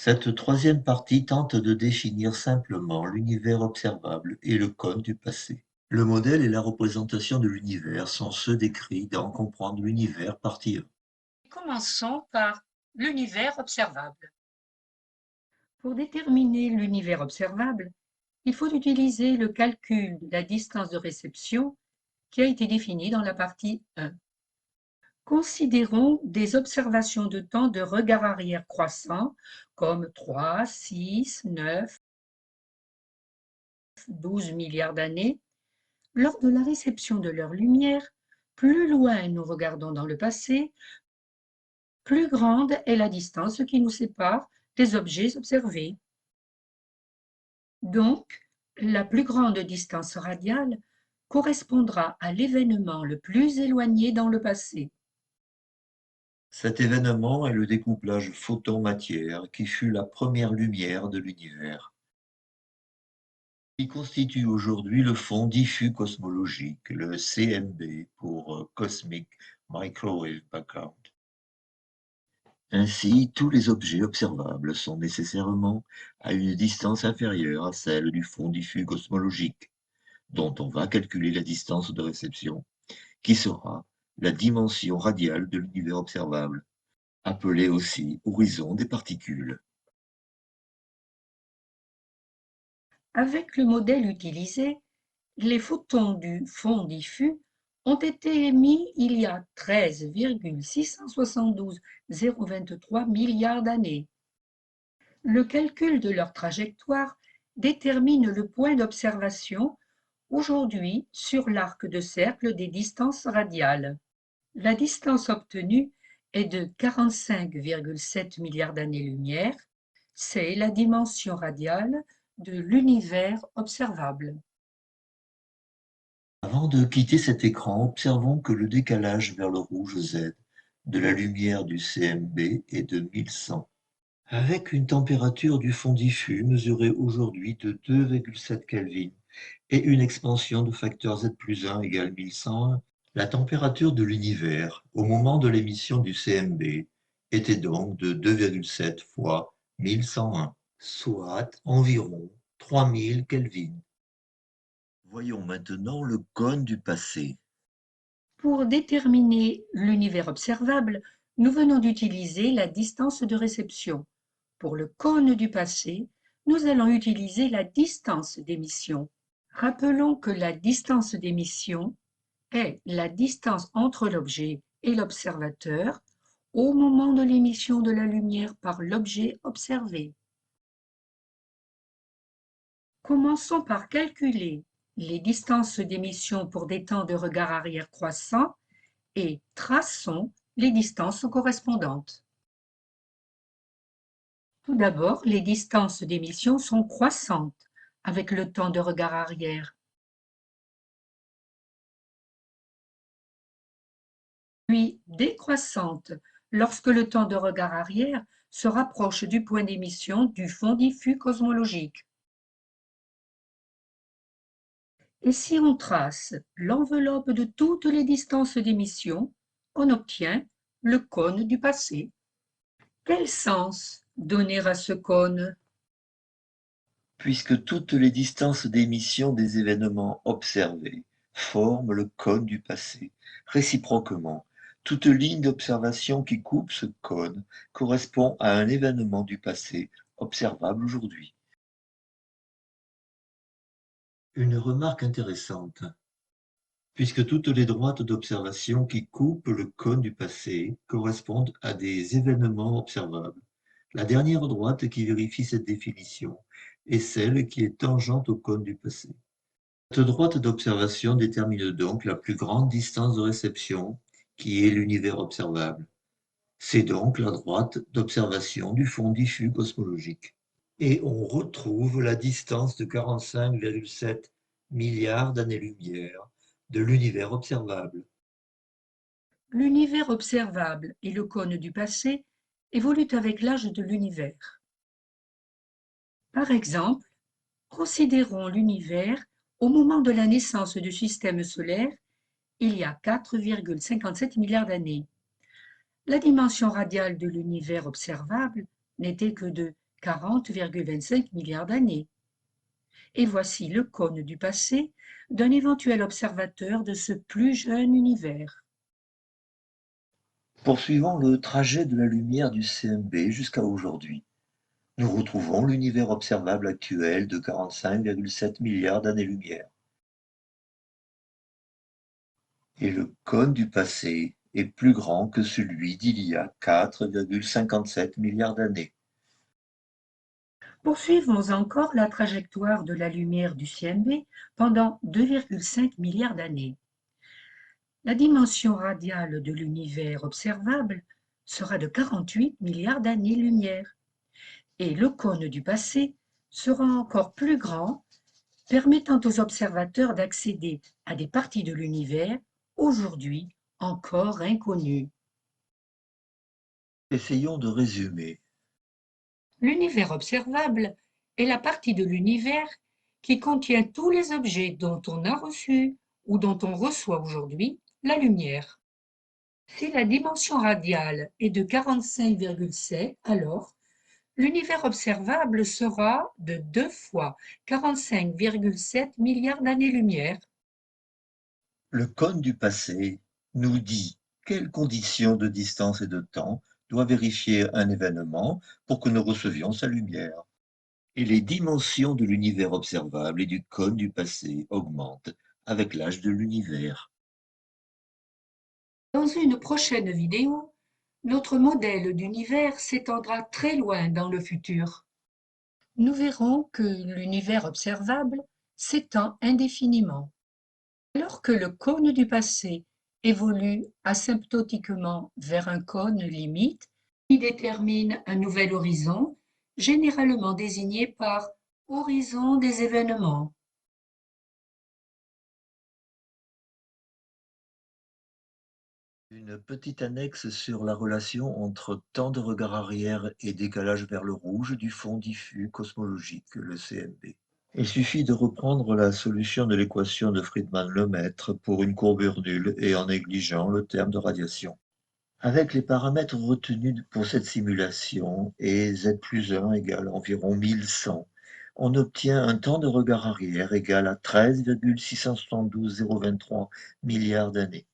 Cette troisième partie tente de définir simplement l'univers observable et le cône du passé. Le modèle et la représentation de l'univers sont ceux décrits dans Comprendre l'univers, partie 1. Commençons par l'univers observable. Pour déterminer l'univers observable, il faut utiliser le calcul de la distance de réception qui a été défini dans la partie 1. Considérons des observations de temps de regard arrière croissant comme 3, 6, 9, 12 milliards d'années. Lors de la réception de leur lumière, plus loin nous regardons dans le passé, plus grande est la distance qui nous sépare des objets observés. Donc, la plus grande distance radiale correspondra à l'événement le plus éloigné dans le passé. Cet événement est le découplage photon-matière qui fut la première lumière de l'univers. Il constitue aujourd'hui le fond diffus cosmologique, le CMB pour Cosmic Microwave Background. Ainsi, tous les objets observables sont nécessairement à une distance inférieure à celle du fond diffus cosmologique, dont on va calculer la distance de réception, qui sera la dimension radiale de l'univers observable, appelée aussi horizon des particules. Avec le modèle utilisé, les photons du fond diffus ont été émis il y a 13,672023 milliards d'années. Le calcul de leur trajectoire détermine le point d'observation aujourd'hui sur l'arc de cercle des distances radiales. La distance obtenue est de 45,7 milliards d'années-lumière. C'est la dimension radiale de l'univers observable. Avant de quitter cet écran, observons que le décalage vers le rouge Z de la lumière du CMB est de 1100. Avec une température du fond diffus mesurée aujourd'hui de 2,7 Kelvin et une expansion de facteur Z+1 égale 1101, la température de l'univers au moment de l'émission du CMB était donc de 2,7 fois 1101, soit environ 3000 Kelvin. Voyons maintenant le cône du passé. Pour déterminer l'univers observable, nous venons d'utiliser la distance de réception. Pour le cône du passé, nous allons utiliser la distance d'émission. Rappelons que la distance d'émission est la distance entre l'objet et l'observateur au moment de l'émission de la lumière par l'objet observé. Commençons par calculer les distances d'émission pour des temps de regard arrière croissants et traçons les distances correspondantes. Tout d'abord, les distances d'émission sont croissantes avec le temps de regard arrière. Puis décroissantes lorsque le temps de regard arrière se rapproche du point d'émission du fond diffus cosmologique. Et si on trace l'enveloppe de toutes les distances d'émission, on obtient le cône du passé. Quel sens donner à ce cône? Puisque toutes les distances d'émission des événements observés forment le cône du passé, réciproquement, toute ligne d'observation qui coupe ce cône correspond à un événement du passé observable aujourd'hui. Une remarque intéressante. Puisque toutes les droites d'observation qui coupent le cône du passé correspondent à des événements observables, la dernière droite qui vérifie cette définition est celle qui est tangente au cône du passé. Cette droite d'observation détermine donc la plus grande distance de réception, qui est l'univers observable. C'est donc la droite d'observation du fond diffus cosmologique. Et on retrouve la distance de 45,7 milliards d'années-lumière de l'univers observable. L'univers observable et le cône du passé évoluent avec l'âge de l'univers. Par exemple, considérons l'univers au moment de la naissance du système solaire, il y a 4,57 milliards d'années. La dimension radiale de l'univers observable n'était que de 40,25 milliards d'années. Et voici le cône du passé d'un éventuel observateur de ce plus jeune univers. Poursuivons le trajet de la lumière du CMB jusqu'à aujourd'hui. Nous retrouvons l'univers observable actuel de 45,7 milliards d'années-lumière. Et le cône du passé est plus grand que celui d'il y a 4,57 milliards d'années. Poursuivons encore la trajectoire de la lumière du CMB pendant 2,5 milliards d'années. La dimension radiale de l'univers observable sera de 48 milliards d'années-lumière, et le cône du passé sera encore plus grand, permettant aux observateurs d'accéder à des parties de l'univers aujourd'hui encore inconnues. Essayons de résumer. L'univers observable est la partie de l'univers qui contient tous les objets dont on a reçu ou dont on reçoit aujourd'hui la lumière. Si la dimension radiale est de 45,7, alors l'univers observable sera de 2 fois 45,7 milliards d'années-lumière. Le cône du passé nous dit quelles conditions de distance et de temps doit vérifier un événement pour que nous recevions sa lumière. Et les dimensions de l'univers observable et du cône du passé augmentent avec l'âge de l'univers. Dans une prochaine vidéo, notre modèle d'univers s'étendra très loin dans le futur. Nous verrons que l'univers observable s'étend indéfiniment. Alors que le cône du passé évolue asymptotiquement vers un cône limite qui détermine un nouvel horizon, généralement désigné par horizon des événements. Une petite annexe sur la relation entre temps de regard arrière et décalage vers le rouge du fond diffus cosmologique, le CMB. Il suffit de reprendre la solution de l'équation de Friedmann-Lemaître pour une courbure nulle et en négligeant le terme de radiation. Avec les paramètres retenus pour cette simulation et z plus 1 égale environ 1100, on obtient un temps de regard arrière égal à 13,672023 milliards d'années.